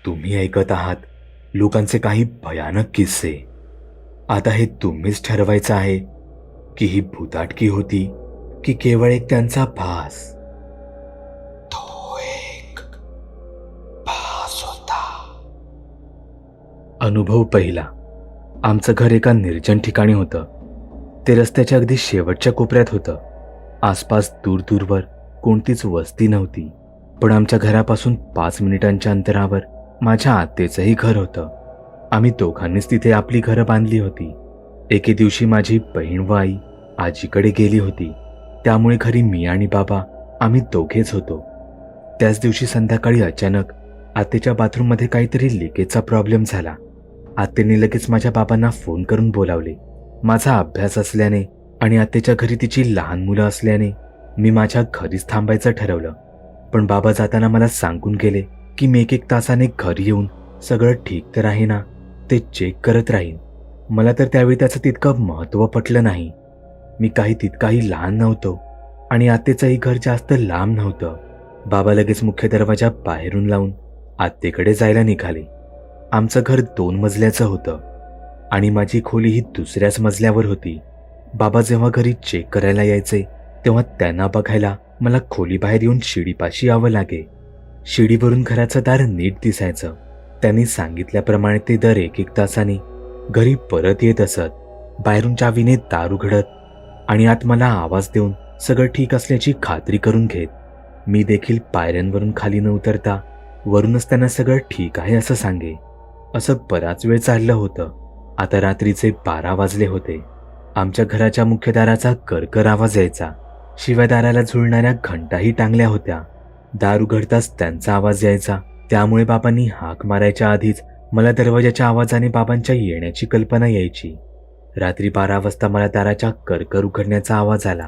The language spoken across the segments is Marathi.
तुम्ही ऐकत आहात लोकांचे काही भयानक किस्से. आता हे तुम्हीच ठरवायचं आहे की ही भूताटकी होती की केवळ एक त्यांचा भास. तो एक भास होता. अनुभव पहिला. आमचं घर एका निर्जन ठिकाणी होतं. ते रस्त्याच्या अगदी शेवटच्या कोपऱ्यात होतं. आसपास दूरदूरवर कोणतीच वस्ती नव्हती. पण आमच्या घरापासून 5 मिनिटांच्या अंतरावर माझ्या आत्याचंही घर होतं. आम्ही दोघांनीच तिथे आपली घरं बांधली होती. एके दिवशी माझी बहीण व आई आजीकडे गेली होती. त्यामुळे घरी मी आणि बाबा आम्ही दोघेच होतो. त्याच दिवशी संध्याकाळी अचानक आत्याच्या बाथरूममध्ये काहीतरी लिकेजचा प्रॉब्लेम झाला. आत्याने लगेच माझ्या बाबांना फोन करून बोलावले. माझा अभ्यास असल्याने आणि आत्याच्या घरी तिची लहान मुलं असल्याने मी माझ्या घरीच थांबायचं ठरवलं. पण बाबा जाताना मला सांगून गेले की मी एक तासाने घरी येऊन सगळं ठीक तर आहे ना ते चेक करत राहीन. मला तर त्यावेळी त्याचं तितकं महत्त्व पटलं नाही. मी काही तितकाही लहान नव्हतो आणि आत्याचंही घर जास्त लांब नव्हतं. बाबा लगेच मुख्य दरवाजा बाहेरून लावून आत्याकडे जायला निघाले. आमचं घर 2 मजल्याचं होतं आणि माझी खोली ही दुसऱ्याच मजल्यावर होती. बाबा जेव्हा घरी चेक करायला यायचे तेव्हा त्यांना बघायला मला खोलीबाहेर येऊन शिडीपाशी यावं लागे. शिडीवरून घराचं दार नीट दिसायचं. त्यांनी सांगितल्याप्रमाणे ते दर 1 तासाने घरी परत येत असत. बाहेरून चावीने दार उघडत आणि आत मला आवाज देऊन सगळं ठीक असल्याची खात्री करून घेत. मी देखील पायऱ्यांवरून खाली न उतरता वरूनच त्यांना सगळं ठीक आहे असं सांगे. असं बराच वेळ चाललं होतं. आता रात्रीचे 12 वाजले होते. आमच्या घराच्या मुख्य दाराचा करकर आवाज यायचा. शिवाय दाराला झुलणाऱ्या घंटाही टांगल्या होत्या. दार उघडताच त्यांचा आवाज यायचा. त्यामुळे बाबांनी हाक मारायच्या आधीच मला दरवाजाच्या आवाजाने बाबांच्या येण्याची कल्पना यायची. रात्री 12 वाजता मला दाराच्या करकर उघडण्याचा आवाज आला.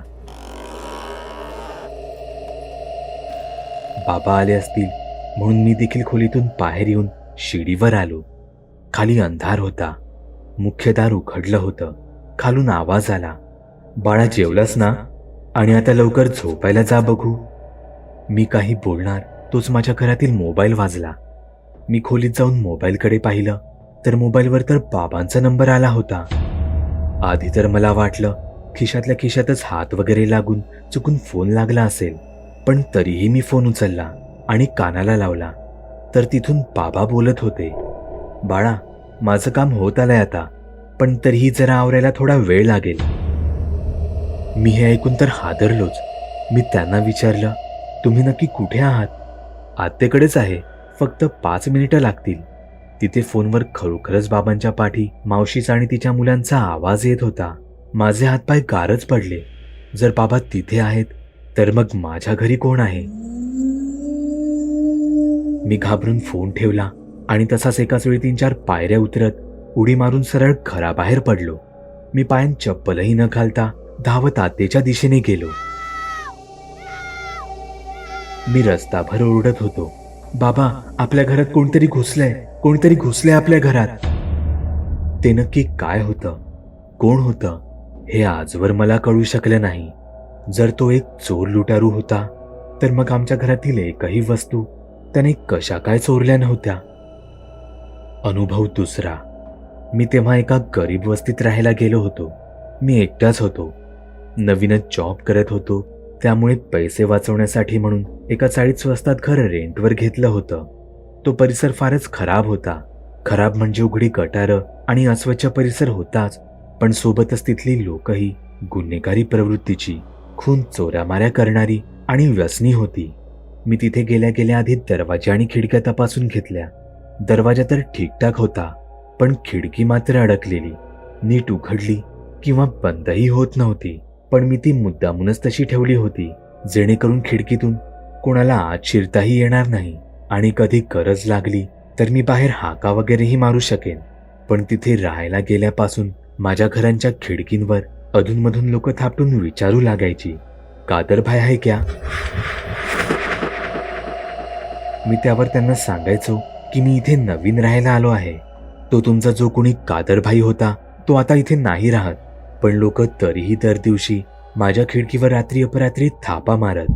बाबा आले असतील म्हणून मी देखील खोलीतून बाहेर येऊन शिडीवर आलो. खाली अंधार होता. मुख्य दार उघडलं होतं. खालून आवाज आला, बाळा जेवलास ना? आणि आता लवकर झोपायला जा बघू. मी काही बोलणार तोच माझ्या घरातील मोबाईल वाजला. मी खोलीत जाऊन मोबाईलकडे पाहिलं तर मोबाईलवर तर बाबांचा नंबर आला होता. आधी तर मला वाटलं खिशातल्या खिशातच हात वगैरे लागून चुकून फोन लागला असेल. पण तरीही मी फोन उचलला आणि कानाला लावला तर तिथून बाबा बोलत होते, बाळा माझं काम होत आलंय आता, पण तरीही जरा आवरायला थोडा वेळ लागेल. मी हे ऐकून तर हादरलोच. मी त्यांना विचारलं, तुम्ही नक्की कुठे आहात? आत्याकडेच आहे, फक्त 5 मिनिटं लागतील. तिथे फोनवर खरोखरच बाबांच्या पाठी मावशीचा आणि तिच्या मुलांचा आवाज येत होता. माझे हातपाय गारच पडले. जर बाबा तिथे आहेत तर मग माझ्या घरी कोण आहे? मी घाबरून फोन ठेवला आणि तसाच एकाच वेळी 3-4 पायऱ्या उतरत उडी मारून सरळ घराबाहेर पडलो. मी पायात चप्पलही न घालता धावत आत्याच्या दिशेने गेलो. मी रस्ताभर ओरडत होतो, बाबा आपल्या घरात कोणतरी घुसलंय आपल्या घरात. ते नक्की काय होतं, कोण होतं हे आजवर मला कळू शकलं नाही. जर तो एक चोर लुटारू होता तर मग आमच्या घरातील एकही वस्तू त्याने कशा काय चोरल्या नव्हत्या. अनुभव दुसरा. मी तेव्हा एका गरीब वस्तीत राहायला गेलो होतो. मी एकटाच होतो. नवीनच जॉब करत होतो. त्यामुळे पैसे वाचवण्यासाठी म्हणून एका चाळीत स्वस्तात घर रेंटवर घेतलं होतं. तो परिसर फारच खराब होता. खराब म्हणजे उघडी गटारं आणि अस्वच्छ परिसर होताच, पण सोबतच तिथली लोकही गुन्हेगारी प्रवृत्तीची, खून चोऱ्यामाऱ्या करणारी आणि व्यसनी होती. मी तिथे गेल्या गेल्या आधी दरवाजा आणि खिडक्या तपासून घेतल्या. दरवाजा तर ठीकठाक होता, पण खिडकी मात्र अडकलेली. नीट उघडली किंवा बंदही होत नव्हती. पण मी ती मुद्दामूनच तशी ठेवली होती जेणेकरून खिडकीतून कोणाला आत शिरताही येणार नाही आणि कधी गरज लागली तर मी बाहेर हाका वगैरेही मारू शकेन. पण तिथे राहायला गेल्यापासून माझ्या घरांच्या खिडकींवर अधूनमधून लोक थापटून विचारू लागायची, कादर भाई आहे क्या? मी त्यावर त्यांना सांगायचो की मी इथे नवीन राहायला आलो आहे. तो तुमचा जो कोणी कादर भाई होता तो आता इथे नाही राहत. पण लोक तरीही दर दिवशी माझ्या खिडकीवर रात्री अपरात्री थापा मारत.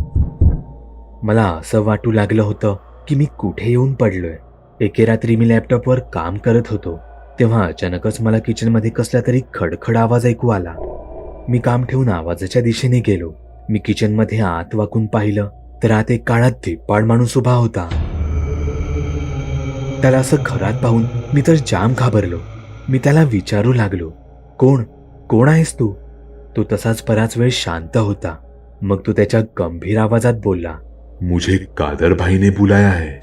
मला असं वाटू लागलं होतं की मी कुठे येऊन पडलोय. एके रात्री मी लॅपटॉपवर काम करत होतो तेव्हा अचानकच मला किचनमध्ये कसला तरी खडखड आवाज ऐकू आला. मी काम ठेवून आवाजाच्या दिशेने गेलो. मी किचनमध्ये आत वाकून पाहिलं तर आत एक काळा धिप्पाड माणूस उभा होता. त्याला असं घरात पाहून मी तर जाम घाबरलो. मी त्याला विचारू लागलो, कोण कोण आहेस तू? तो तसाच बराच वेळ शांत होता. मग तो त्याच्या गंभीर आवाजात बोलला, मुझे कादर भाई ने बुलाया है.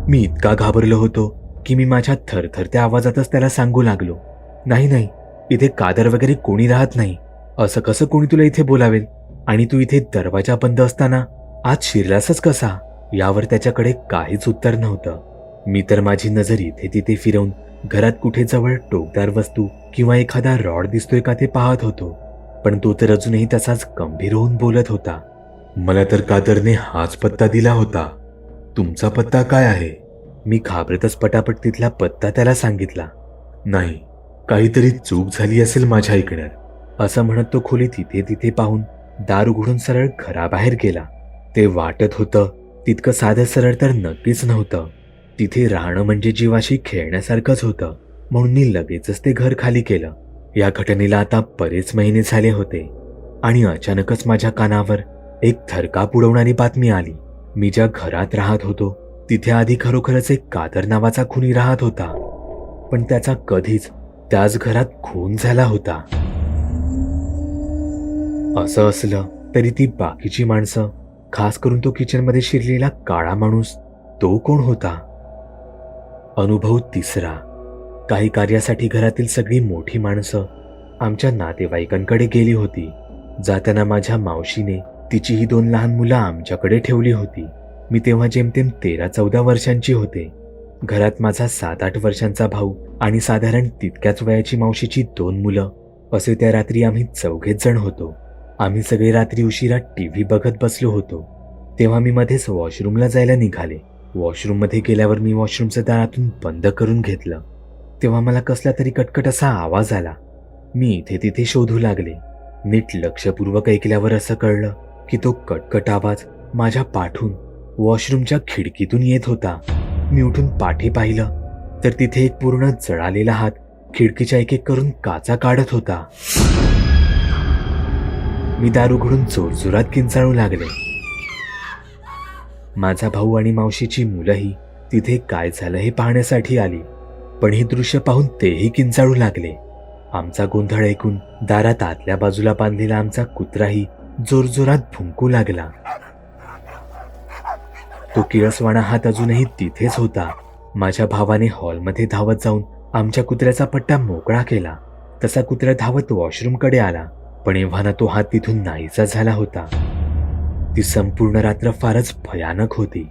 मी इतका घाबरलो होतो की मी माझ्या थरथरत्या आवाजातच त्याला सांगू लागलो, नाही नाही, इथे कादर वगैरे कोणी राहत नाही. असं कसं कोणी तुला इथे बोलावेल? आणि तू इथे दरवाजा बंद असताना आत शिरलासच कसा? यावर त्याच्याकडे काहीच उत्तर नव्हतं. मी तर माझी नजर इथे तिथे फिरवून घरात कुठे जवळ टोकदार वस्तू किंवा एखादा रॉड दिसतोय का ते पाहत होतो. पण तो तर अजूनही तसाच गंभीर होऊन बोलत होता, मला तर कादरने हाच पत्ता दिला होता. तुमचा पत्ता काय आहे? मी घाबरतच पटापट तिथला पत्ता त्याला सांगितला. नाही, काहीतरी चूक झाली असेल माझ्या ऐकण्यात. असं म्हणत तो खोलीत इथे तिथे पाहून दार उघडून सरळ घराबाहेर गेला. ते वाटत होतं तितकं साधं सरळ तर नक्कीच नव्हतं. तिथे राहणं म्हणजे जीवाशी खेळण्यासारखंच होतं. म्हणून मी लगेचच ते घर खाली केलं. या घटनेला आता बरेच महिने झाले होते आणि अचानकच माझ्या कानावर एक थरकाप उडवणारी बातमी आली. मी ज्या घरात राहत होतो तिथे आधी खरोखरच एक कादर नावाचा खुनी राहत होता, पण त्याचा कधीच त्याच घरात खून झाला होता. असं असलं तरी ती बाकीची माणसं, खास करून तो किचनमध्ये शिरलेला काळा माणूस, तो कोण होता? अनुभव तिसरा. काही कार्यासाठी घरातील सगळी मोठी माणसं आमच्या नातेवाईकांकडे गेली होती. जाताना माझ्या मावशीने तिची ही 2 लहान मुलं आमच्याकडे ठेवली होती. मी तेव्हा जेमतेम 13-14 वर्षांची होते. घरात माझा 7-8 वर्षांचा भाऊ आणि साधारण तितक्याच वयाची मावशीची 2 मुलं, असे त्या रात्री आम्ही 4घेच जण होतो. आम्ही सगळे रात्री उशिरा टीव्ही बघत बसलो होतो. तेव्हा मी मध्येच वॉशरूमला जायला निघाले. वॉशरूममध्ये गेल्यावर मी वॉशरूमचं दारातून बंद करून घेतलं. तेव्हा मला कसला तरी कटकट असा आवाज आला. मी इथे तिथे शोधू लागले. नीट लक्षपूर्वक ऐकल्यावर असं कळलं की तो कटकट आवाज माझ्या पाठून वॉशरूमच्या खिडकीतून येत होता. मी उठून पाठी पाहिलं तर तिथे एक पूर्ण जळालेला हात खिडकीच्या एक एक करून काचा काढत होता. मी दार उघडून जोरजोरात किंचाळू लागले. माझा भाऊ आणि मावशीची मुलंही तिथे काय झालं हे पाहण्यासाठी आली, पण हे दृश्य पाहून तेही किंचाळू लागले. आमचा गोंधळ ऐकून दारात आतल्या बाजूला बांधलेला आमचा कुत्राही जोरजोरात भुंकू लागला. तो किळसवाणा हात अजूनही तिथेच होता. माझ्या भावाने हॉलमध्ये धावत जाऊन आमच्या कुत्र्याचा पट्टा मोकळा केला. तसा कुत्रा धावत वॉशरूमकडे आला, पण एव्हाना तो हात तिथून नाहीसा झाला होता. ती संपूर्ण रात्र फारच भयानक होती.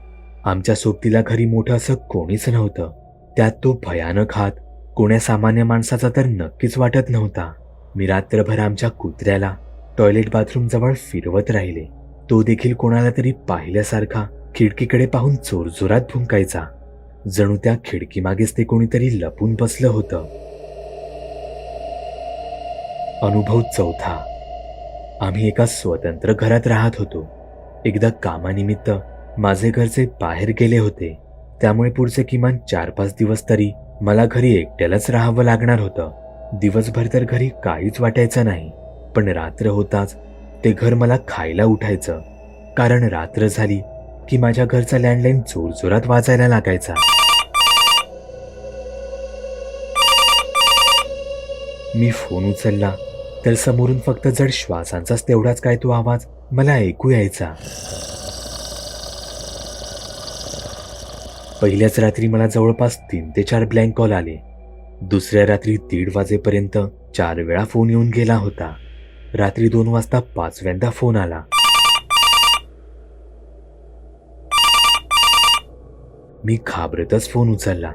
आमच्या सोबतीला घरी मोठं असं कोणीच नव्हतं. त्यात तो भयानक हात कोण्या सामान्य माणसाचा तर नक्कीच वाटत नव्हता. मी रात्रभर आमच्या कुत्र्याला टॉयलेट बाथरूम जवळ फिरवत राहिले. तो देखील कोणाला तरी पाहिल्यासारखा खिडकीकडे पाहून जोरजोरात भुंकायचा. जणू त्या खिडकीमागेच ते कोणीतरी लपून बसलं होतं. अनुभव चौथा. आम्ही एका स्वतंत्र घरात राहत होतो. एकदा कामानिमित्त माझे घरचे बाहेर गेले होते, त्यामुळे पुढचे किमान 4-5 दिवस तरी मला घरी एकट्यालाच राहावं लागणार होतं. दिवसभर तर घरी काहीच वाटायचं नाही, पण रात्र होताच ते घर मला खायला उठायचं. कारण रात्र झाली की माझ्या घरचा लँडलाईन जोरजोरात वाजायला लागायचा. मी फोन उचलला तर समोरून फक्त जड श्वासांचाच तेवढाच काय तो आवाज मला ऐकू यायचा. पहिल्याच रात्री मला जवळपास 3 ते 4 ब्लँक कॉल आले. दुसऱ्या रात्री 1:30 वाजेपर्यंत 4 वेळा फोन येऊन गेला होता. रात्री 2 वाजता 5व्यांदा फोन आला. मी घाबरतच फोन उचलला.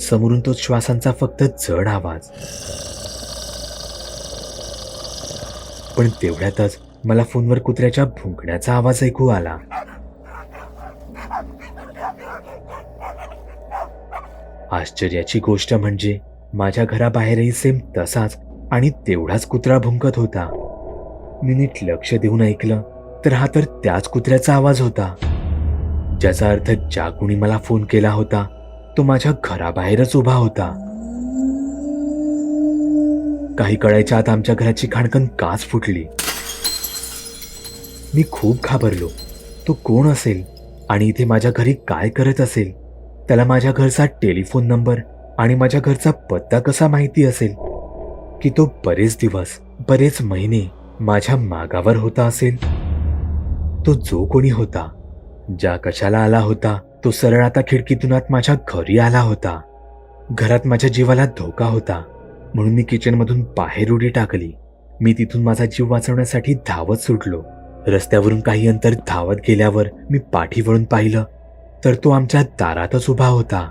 समोरून तो श्वासांचा फक्त जड आवाज. पण तेवढ्यातच मला फोनवर कुत्र्याच्या भुंकण्याचा आवाज ऐकू आला. आश्चर्याची गोष्ट म्हणजे माझ्या घराबाहेरही सेम तसाच आणि तेवढाच कुत्रा भुंकत होता. मी नीट लक्ष देऊन ऐकलं तर हा तर त्याच कुत्र्याचा आवाज होता. ज्याचा अर्थ ज्या कोणी मला फोन केला होता तो माझ्या घराबाहेरच उभा होता. काही कळायच्या आत आमच्या घराची खाणकन काच फुटली. मी खूप घाबरलो. तो कोण असेल आणि इथे माझ्या घरी काय करत असेल? त्याला माझ्या घरचा टेलिफोन नंबर आणि माझ्या घरचा पत्ता कसा माहिती असेल? की तो बरेच दिवस, बरेच महिने माझ्या मागावर होता असेल? तो जो कोणी होता, ज्या कशाला आला होता, तो सरळ आता खिडकीतून आत माझ्या घरी आला होता. घरात माझ्या जीवाला धोका होता म्हणून मी किचनमधून बाहेर उडी टाकली. मी तिथून माझा जीव वाचवण्यासाठी धावत सुटलो. रस्त्यावरून काही अंतर धावत गेल्यावर मी पाठी वळून पाहिलं तर तो आमच्या दारातच उभा होता.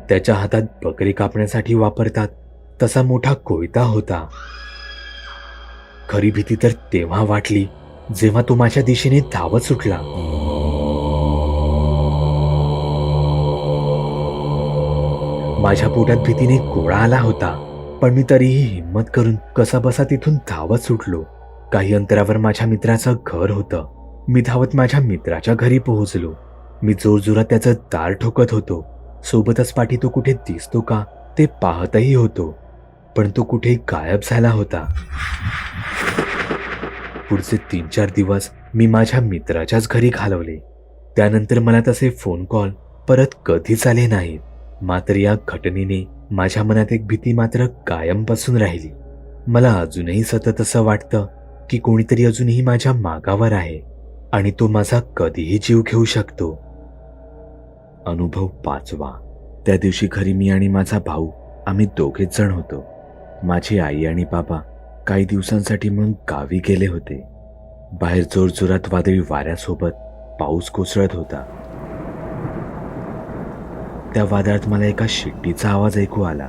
त्याच्या हातात बकरी कापण्यासाठी वापरतात तसा मोठा कोयता होता. खरी भीती तर तेव्हा वाटली जेव्हा तो माझ्या दिशेने धावत सुटला. माझ्या पोटात भीतीने गोळा आला होता, पण मी तरीही हिंमत करून कसाबसा तिथून धावत सुटलो. काही अंतरावर माझ्या मित्राचं घर होतं. मी धावत माझ्या मित्राच्या घरी पोहोचलो. मी जोरजोरात त्याचं दार ठोकत होतो. सोबतच पाठी तो कुठे दिसतो का ते पाहतही होतो, पण तो कुठे गायब झाला होता. पुढचे 3-4 दिवस मी माझ्या मित्राच्याच घरी घालवले. त्यानंतर मला तसे फोन कॉल परत कधीच आले नाहीत. मात्र या घटनेने माझ्या मनात एक भीती मात्र कायम बसून राहिली. मला अजूनही सतत असं वाटतं की कोणीतरी अजूनही माझ्या मागावर आहे आणि तो माझा कधीही जीव घेऊ शकतो. अनुभव 5वा. त्या दिवशी घरी मी आणि माझा भाऊ आम्ही दोघेच जण होतो. माझी आई आणि बाबा काही दिवसांसाठी म्हणून गावी गेले होते. बाहेर जोरजोरात वादळी वाऱ्यासोबत पाऊस कोसळत होता. त्या वादळात मला एका शिट्टीचा आवाज ऐकू आला.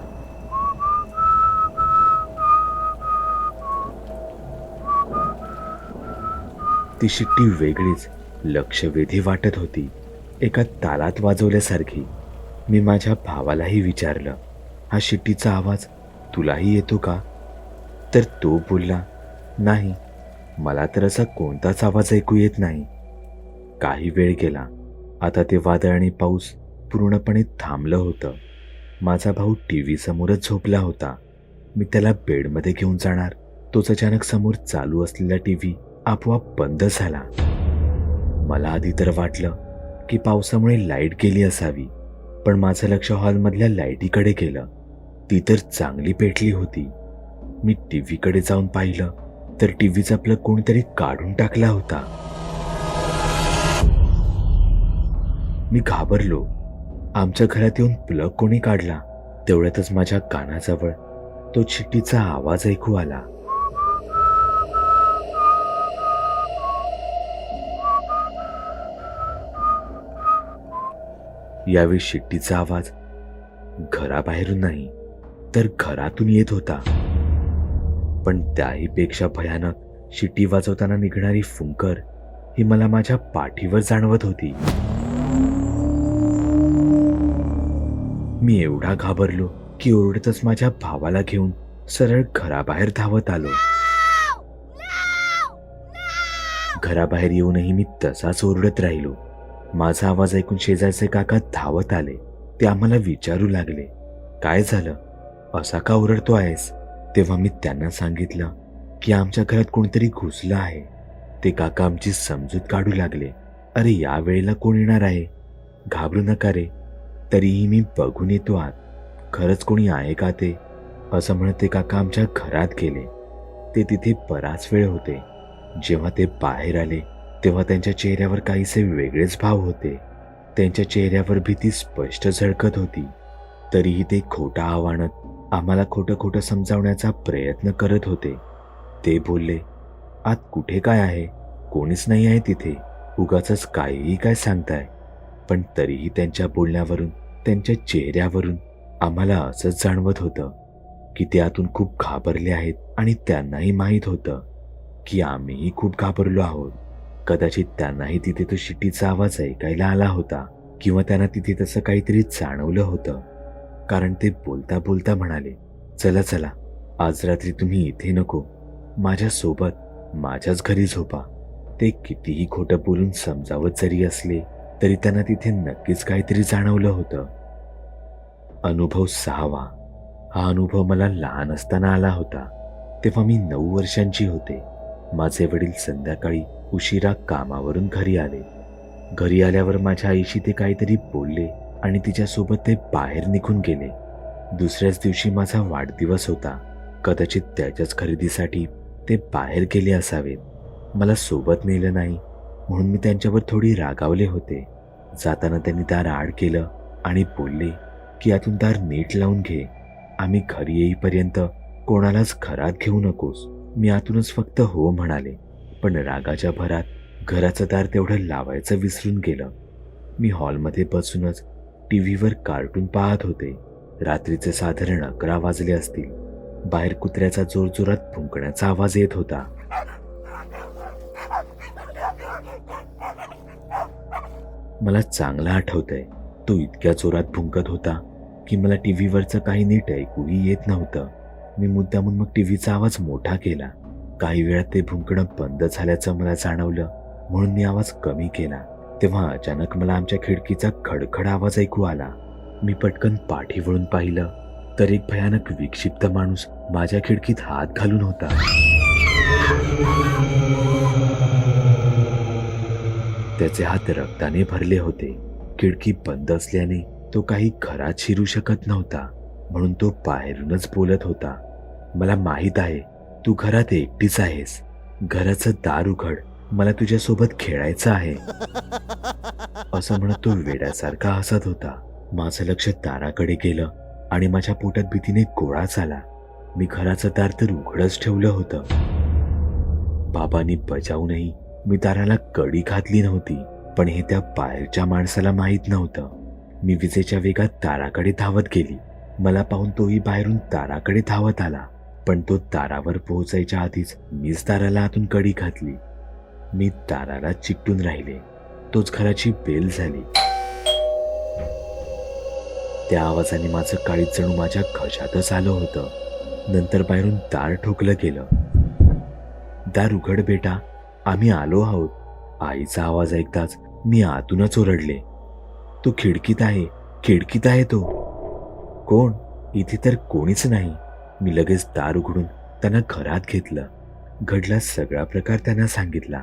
ती शिट्टी वेगळीच लक्षवेधी वाटत होती, एका तालात वाजवल्यासारखी. मी माझ्या भावालाही विचारलं, हा शिट्टीचा आवाज तुलाही येतो का? तर तो बोलला, नाही, मला तर असा कोणताच आवाज ऐकू येत नाही. काही वेळ गेला. आता ते वादळ आणि पाऊस पूर्णपणे थांबलं होतं. माझा भाऊ टीव्ही समोरच झोपला होता. मी त्याला बेडमध्ये घेऊन जाणार, तोच अचानक समोर चालू असलेला टीव्ही आपोआप बंद झाला. मला आधी तर वाटलं की पावसामुळे लाईट गेली असावी, पण माझं लक्ष हॉलमधल्या लाईटीकडे गेलं. ती तर चांगली पेटली होती. मी टीव्हीकडे जाऊन पाहिलं तर टीव्हीचा प्लग कोणीतरी काढून टाकला होता. मी घाबरलो. आमच्या घरात येऊन प्लग कोणी काढला? तेवढ्यातच माझ्या कानाजवळ तो शिट्टीचा आवाज ऐकू आला. यावेळी शिट्टीचा आवाज घराबाहेरून नाही तर घरातून येत होता. पण त्याही पेक्षा भयानक शिट्टी वाजवताना निघणारी फुंकर ही मला माझ्या पाठीवर जाणवत होती. मी एवढा घाबरलो की ओरडतच माझ्या भावाला घेऊन सरळ घराबाहेर धावत आलो. घराबाहेर येऊनही मी तसाच ओरडत राहिलो. माझा आवाज ऐकून शेजारचे काका धावत आले. ते आम्हाला विचारू लागले, काय झालं, असा का ओरडतो आहेस? तेव्हा मी त्यांना सांगितलं की आमच्या घरात कोणतरी घुसलं आहे. ते काका आमची समजूत काढू लागले. अरे, या वेळेला कोण येणार आहे? घाबरू नका रे, तरीही मी बघून येतो आत, खरंच कोणी आहे का ते? असं म्हणत ते काका आमच्या घरात गेले. ते तिथे बराच वेळ होते. जेव्हा ते बाहेर आले तेव्हा त्यांच्या चेहऱ्यावर काहीसे वेगळेच भाव होते. त्यांच्या चेहऱ्यावर भीती स्पष्ट झळकत होती. तरीही ते खोटा आव्हानात आम्हाला खोटं खोटं समजावण्याचा प्रयत्न करत होते. ते बोलले, आत कुठे काय आहे? कोणीच नाही आहे तिथे, उगाचच काहीही काय सांगताय. पण तरीही त्यांच्या बोलण्यावरून, त्यांच्या चेहऱ्यावरून आम्हाला असंच जाणवत होतं की ते आतून खूप घाबरले आहेत आणि त्यांनाही माहीत होतं की आम्हीही खूप घाबरलो आहोत. कदाचित त्यांनाही तिथे तो शिट्टीचा आवाज ऐकायला आला होता किंवा त्यांना तिथे तसं काहीतरी जाणवलं होतं, कारण ते बोलता बोलता म्हणाले, चला चला, आज रात्री तुम्ही इथे नको, माझ्यासोबत माझ्याच घरी झोपा. ते कितीही खोटं बोलून समजावत जरी असले तरी त्यांना तिथे नक्कीच काहीतरी जाणवलं होतं. अनुभव 6वा. हा अनुभव मला लहान असताना आला होता. तेव्हा मी 9 वर्षांची होते. माझे वडील संध्याकाळी उशिरा कामावरून घरी आले. घरी आल्यावर माझ्या आईशी ते काहीतरी बोलले आणि तिच्यासोबत ते बाहेर निघून गेले. दुसऱ्याच दिवशी माझा वाढदिवस होता. कदाचित त्याच्याच खरेदीसाठी ते बाहेर गेले असावेत. मला सोबत नेलं नाही म्हणून मी त्यांच्यावर थोडी रागावले होते. जाताना त्यांनी दार आड केलं आणि बोलले की यातून दार नीट लावून घे. आम्ही घरी येईपर्यंत कोणालाच घरात घेऊ नकोस. मी आतूनच फक्त हो म्हणाले, पण रागाच्या भरात घराचं दार तेवढं लावायचं विसरून गेलं. मी हॉलमध्ये बसूनच टीव्हीवर कार्टून पाहत होते. रात्रीचे साधारण 11 वाजले असतील. बाहेर कुत्र्याचा जोरजोरात भुंकण्याचा आवाज येत होता. मला चांगलं आठवतंय, तो इतक्या जोरात भुंकत होता की मला टीव्हीवरचं काही नीट ऐकूही येत नव्हतं. मी मुद्दामून मग टीव्हीचा आवाज मोठा केला. काही वेळात ते भुंकणं बंद झाल्याचं मला जाणवलं म्हणून मी आवाज कमी केला. तेव्हा अचानक मला आमच्या खिडकीचा खडखड आवाज ऐकू आला. मी पटकन पाठी वळून पाहिलं तर एक भयानक विक्षिप्त माणूस माझ्या खिडकीत हात घालून होता. त्याचे हात रक्ताने भरले होते. खिडकी बंद असल्याने तो काही घरात शिरू शकत नव्हता म्हणून तो बाहेरूनच बोलत होता. मला माहित आहे तू घरात एकटीच आहेस. घराचं दार उघड, मला तुझ्यासोबत खेळायचं आहे. असं म्हणत तो वेड्यासारखा हसत होता. माझं लक्ष दाराकडे गेलं आणि माझ्या पोटात भीतीने गोळा झाला. मी घराचं दार तर उघडच ठेवलं होतं. बाबांनी बजावूनही मी दाराला कडी घातली नव्हती, पण हे त्या बाहेरच्या माणसाला माहीत नव्हतं. मी विजेच्या वेगात दाराकडे धावत गेली. मला पाहून तोही बाहेरून दाराकडे धावत आला, पण तो दारावर पोहोचायच्या आधीच मीच दाराला आतून कडी घातली. मी दाराला चिकटून राहिले. तोच घराची बेल झाली. त्या आवाजाने माझं काळीज जणू माझ्या घशातच आलं होतं. नंतर बाहेरून दार ठोकलं गेलं. दार उघड बेटा, आम्ही आलो आहोत. आईचा आवाज ऐकताच मी आतूनच ओरडले, तो खिडकीत आहे, खिडकीत आहे तो. कोण? इथे तर कोणीच नाही. मी लगेच दार उघडून त्यांना घरात घेतलं. घडला सगळा प्रकार त्यांना सांगितला.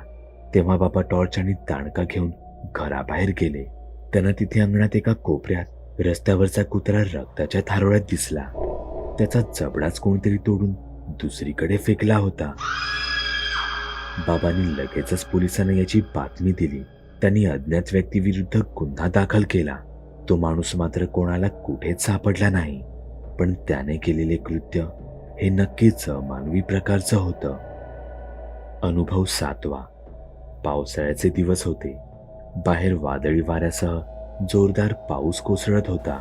तेव्हा बाबा टॉर्च आणि दांडका घेऊन घराबाहेर गेले. त्यांना तिथे अंगणात एका कोपऱ्यात रस्त्यावरचा कुत्रा रक्ताच्या थारोळ्यात दिसला. त्याचा जबडाच कोणीतरी तोडून दुसरीकडे फेकला होता. बाबांनी लगेचच पोलिसांना याची बातमी दिली. त्यांनी अज्ञात व्यक्तीविरुद्ध गुन्हा दाखल केला. तो माणूस मात्र कोणाला कुठेच सापडला नाही, पण त्याने केलेले कृत्य हे नक्कीच अमानवी प्रकारचं होतं. अनुभव 7वा. पावसाळ्याचे दिवस होते. बाहेर वादळी वाऱ्यासह जोरदार पाऊस कोसळत होता.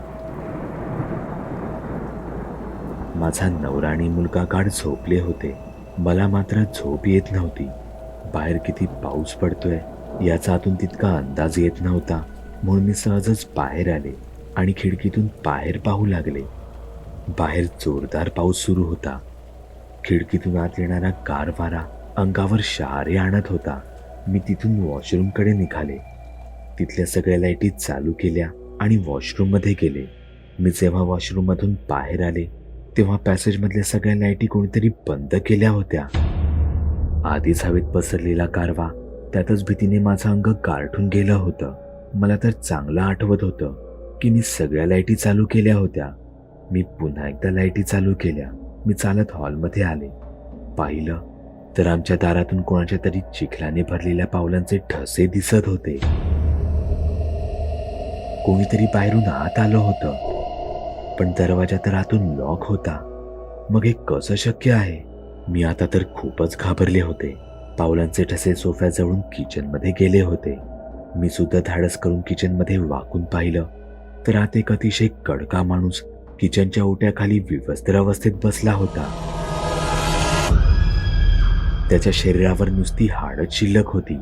माझा नवरा आणि मुलगा गाढ झोपले होते. मला मात्र झोप येत नव्हती. बाहेर किती पाऊस पडतोय याचा आतून तितका अंदाज येत नव्हता, म्हणून मी सहजच बाहेर आले आणि खिडकीतून बाहेर पाहू लागले. बाहेर जोरदार पाऊस सुरू होता. खिडकीतून आत येणारा गार वारा अंगावर शहारे आणत होता. मी तिथून वॉशरूमकडे निघाले. तिथल्या सगळ्या लाईटी चालू केल्या आणि वॉशरूममध्ये गेले. मी जेव्हा वॉशरूममधून बाहेर आले तेव्हा पॅसेजमधल्या सगळ्या लाईटी कोणीतरी बंद केल्या होत्या. आधीच हवेत पसरलेला गारवा त्यातच भीतीने माझं अंग गारठून गेलं होतं. मला तर चांगलं आठवत होतं की मी सगळ्या लाईटी चालू केल्या होत्या. मी पुन्हा एकदा लाईटी चालू केल्या. मी चालत हॉलमध्ये आले. पाहिलं तर आमच्या दारातून कोणाच्या तरी चिखलाने भरलेल्या पावलांचे ठसे दिसत होते. कोणीतरी बाहेरून आत आलं होतं, पण दरवाजा तर आतून लॉक होता. मग हे कसं शक्य आहे? मी आता तर खूपच घाबरले होते. पावलांचे ठसे सोफ्याजवळून किचनमध्ये गेले होते. मी सुद्धा धाडस करून किचनमध्ये वाकून पाहिलं तर आत एक अतिशय कडका माणूस किचनच्या ओट्याखाली विवस्त्र अवस्थेत बसला होता. त्याच्या शरीरावर नुसती हाडच शिल्लक होती.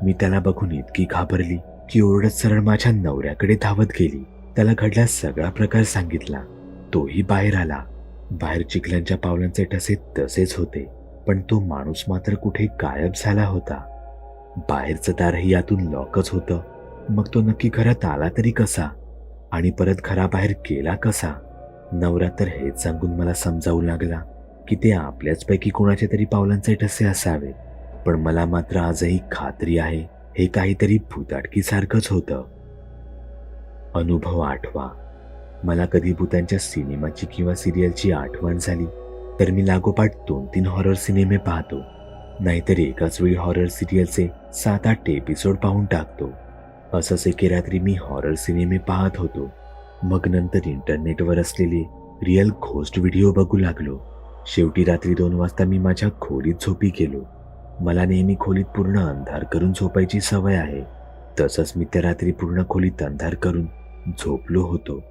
मी त्याला बघून इतकी घाबरली की ओरडत सरळ माझ्या नवऱ्याकडे धावत गेली. त्याला घडला सगळा प्रकार सांगितला. तोही बाहेर आला. बाहेर चिखलांच्या पावलांचे ठसे तसेच होते, पण तो माणूस मात्र कुठे गायब झाला होता. बाहेरचं दारही यातून लॉकच होतं. मग तो नक्की घरात आला तरी कसा? आणि परत घराबाहेर गेला कसा? नवरा तर हेच सांगून मला समजावू लागला की ते आपल्याचपैकी कोणाच्या तरी पावलांचे ठसे असावे, पण मला मात्र आजही खात्री आहे हे काहीतरी भुताटकीसारखंच होतं. अनुभव आठवा. मला कधी भूतांच्या सिनेमाची किंवा सिरियलची आठवण झाली तर मी लागोपाठ 2-3 हॉरर सिनेमे पाहतो, नाहीतर एकाच वेळी हॉरर सिरियलचे 7-8 एपिसोड पाहून टाकतो. असंच एके रात्री मी हॉरर सिनेमे पाहत होतो. मग नंतर इंटरनेटवर असलेले रिअल घोस्ट व्हिडिओ बघू लागलो. शेवटी रात्री 2 वाजता मी माझ्या खोलीत झोपी गेलो. मला नेहमी खोलीत पूर्ण अंधार करून झोपायची सवय आहे. तसंच मी त्या रात्री पूर्ण खोलीत अंधार करून झोपलो होतो.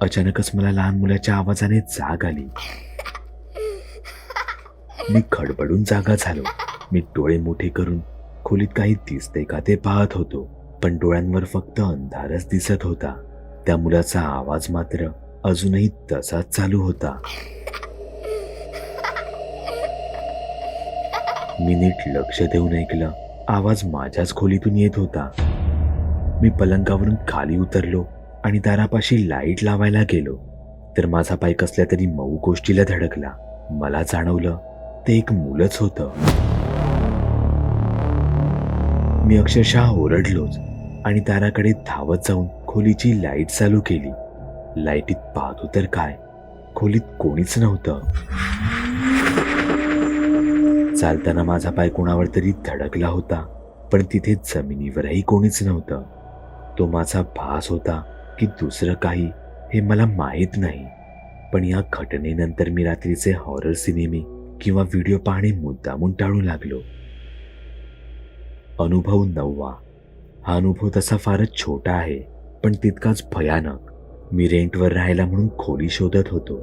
अचानकच मला लहान मुलाच्या आवाजाने जाग आली. मी खडबडून जागा झालो. मी डोळे मोठे करून खोलीत काही दिसते का ते पाहत होतो, पण डोळ्यांवर फक्त अंधारच दिसत होता. त्या मुलाचा आवाज मात्र अजूनही तसाच चालू होता. मी नीट लक्ष देऊन ऐकलं. आवाज माझ्याच खोलीतून येत होता. मी पलंगावरून खाली उतरलो आणि दारापाशी लाईट लावायला गेलो तर माझा पाय कसल्या तरी मऊ गोष्टीला धडकला. मला जाणवलं ते एक मुलंच होतं. मी अक्षरशः ओरडलोच आणि दाराकडे धावत जाऊन खोलीची लाईट चालू केली. लाईटीत पाहतो तर काय, खोलीत कोणीच नव्हतं. चालताना माझा पाय कोणावर तरी धडकला होता, पण तिथे जमिनीवरही कोणीच नव्हतं. तो माझा भास होता की दुसरं काही हे मला माहीत नाही. पण या घटनेनंतर मी रात्रीचे हॉरर सिनेमे किंवा व्हिडिओ पाहणे मुद्दामून टाळू लागलो. अनुभव 9वा. हा अनुभव तसा फारच छोटा आहे, पण तितकाच भयानक. मी रेंटवर राहायला म्हणून खोली शोधत होतो.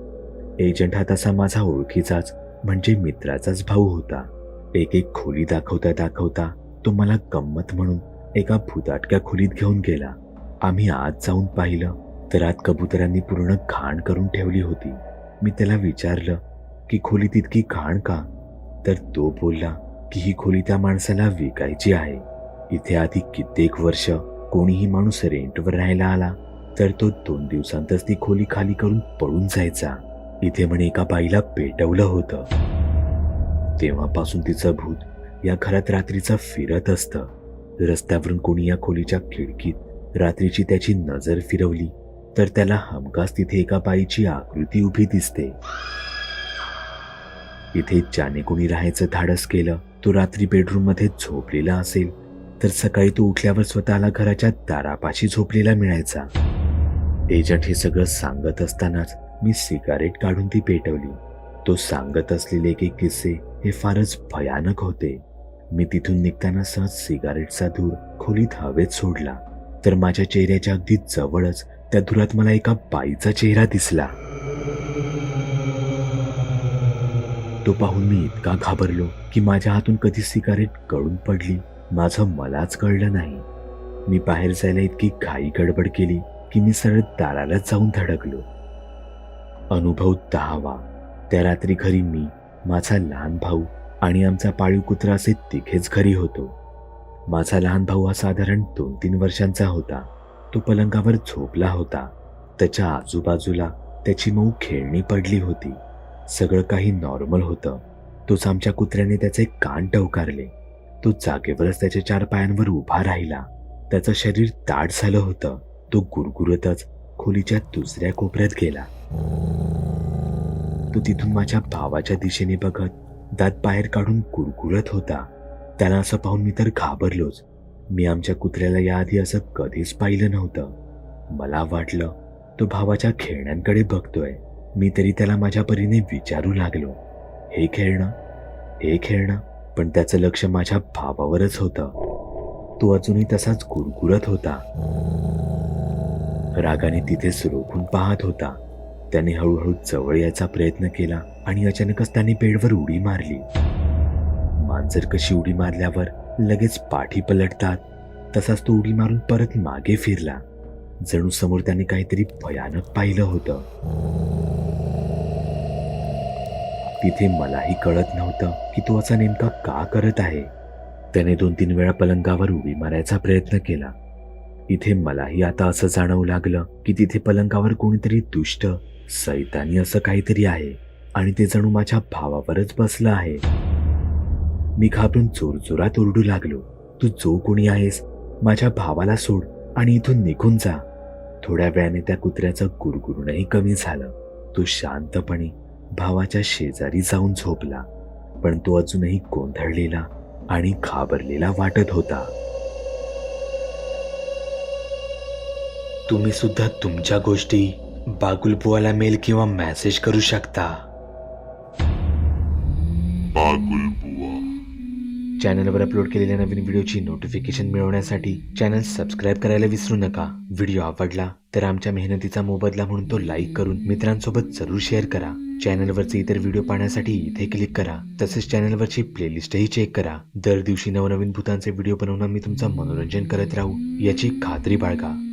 एजंट हा तसा माझा ओळखीचाच म्हणजे मित्राचाच भाऊ होता. एक खोली दाखवता दाखवता तो मला गंमत म्हणून एका भुताटक्या खोलीत घेऊन गेला. आम्ही आत जाऊन पाहिलं तर आत कबुतरांनी पूर्ण घाण करून ठेवली होती. मी त्याला विचारलं की खोली तितकी घाण का? तर तो बोलला की ही खोली त्या माणसाला विकायची आहे. इथे आधी कित्येक वर्ष कोणीही माणूस रेंटवर राहायला आला तर तो 2 दिवसांतच ती खोली खाली करून पळून जायचा. इथे म्हणे एका बाईला पेटवलं होतं. तेव्हापासून तिचं भूत या घरात रात्रीचं फिरत असतं. रस्त्यावरून कोणी या खोलीच्या खिडकीत रात्रीची त्याची नजर फिरवली तर त्याला हमखास तिथे एका बाईची आकृती उभी दिसते. इथे ज्याने कोणी राहायचं धाडस केलं तो रात्री बेडरूम मध्ये झोपलेला असेल तर सकाळी तो उठल्यावर स्वतःला घराच्या दारापाशी झोपलेला मिळायचा. एजंट हे सगळं सांगत असतानाच मी सिगारेट काढून ती पेटवली. तो सांगत असलेले एक किस्से हे फारच भयानक होते. मी तिथून निघताना सहज सिगारेटचा धूर खोलीत हवेत सोडला तर माझ्या चेहऱ्याच्या अगदी जवळच त्या धुरात मला एका बाईचा चेहरा दिसला. तो पाहून मी इतका घाबरलो की माझ्या हातून कधी सिगारेट गळून पडली माझं मलाच कळलं नाही. मी बाहेर जायला इतकी घाई गडबड केली की मी सरळ दाराला जाऊन धडकलो. अनुभव 10वा. त्या रात्री घरी मी, माझा लहान भाऊ आणि आमचा पाळीव कुत्रा असे तिघेच घरी होतो. माझा लहान भाऊ हा साधारण 2-3 वर्षांचा होता. तो पलंगावर झोपला होता. त्याच्या आजूबाजूला त्याची मऊ खेळणी पडली होती. सगळं काही नॉर्मल होतं. तोच आमच्या कुत्र्याने त्याचे कान टवकारले. तो जागेवरच त्याच्या 4 पायांवर उभा राहिला. त्याचं शरीर दाट झालं होतं. तो गुरगुरतच खोलीच्या दुसऱ्या कोपऱ्यात गेला. तो तिथून माझ्या भावाच्या दिशेने बघत दात बाहेर काढून गुरगुरत होता. त्याला असं पाहून मी तर घाबरलोच. मी आमच्या कुत्र्याला याआधी असं कधीच पाहिलं नव्हतं. मला वाटलं तो भावाच्या खेळण्यांकडे बघतोय. मी तरी त्याला माझ्या परीने विचारू लागलो, हे खेळणं, हे खेळणं, पण त्याचं लक्ष माझ्या भावावरच होतं. तो अजूनही तसाच गुरगुरत होता. रागाने तिथेच रोखून पाहत होता. त्याने हळूहळू जवळ यायचा प्रयत्न केला आणि अचानकच त्याने बेडवर उडी मारली. मांजर कशी उडी मारल्यावर लगेच पाठी पलटतात तसाच तो उडी मारून परत मागे फिरला. जणू समोर त्याने काहीतरी भयानक पाहिलं होतं. तिथे मलाही कळत नव्हतं की तो असा नेमका का करत आहे. त्याने 2-3 वेळा पलंगावर उडी मारायचा प्रयत्न केला, इथे मलाही आता असं जाणवू लागलं की तिथे पलंगावर कोणीतरी दुष्ट सैतानी असं काहीतरी आहे आणि ते जणू माझ्या भावावरच बसलं आहे. मी घाबरून जोरजोरात ओरडू लागलो, तू जो कोणी आहेस माझ्या भावाला सोड आणि इथून निघून जा. थोड्या वेळाने त्या कुत्र्याचं गुरगुरणंही कमी झालं. तो शांतपणे भावाच्या शेजारी जाऊन झोपला, पण तो अजूनही गोंधळलेला आणि घाबरलेला वाटत होता. तुम्ही सुद्धा तुमच्या गोष्टी बागुलबुवाला मेल किंवा मेसेज करू शकता. चॅनलवर अपलोड केलेल्या नवीन व्हिडिओची नोटिफिकेशन मिळवण्यासाठी चॅनल सबस्क्राईब करायला विसरू नका. व्हिडिओ आवडला तर आमच्या मेहनतीचा मोबदला म्हणून तो लाईक करून मित्रांसोबत जरूर शेअर करा. चॅनलवरचे इतर व्हिडिओ पाहण्यासाठी इथे क्लिक करा. तसेच चॅनलवरची प्लेलिस्टही चेक करा. दर दिवशी नवनवीन भूतांचे व्हिडिओ बनवून मी तुमचं मनोरंजन करत राहू याची खात्री बाळगा.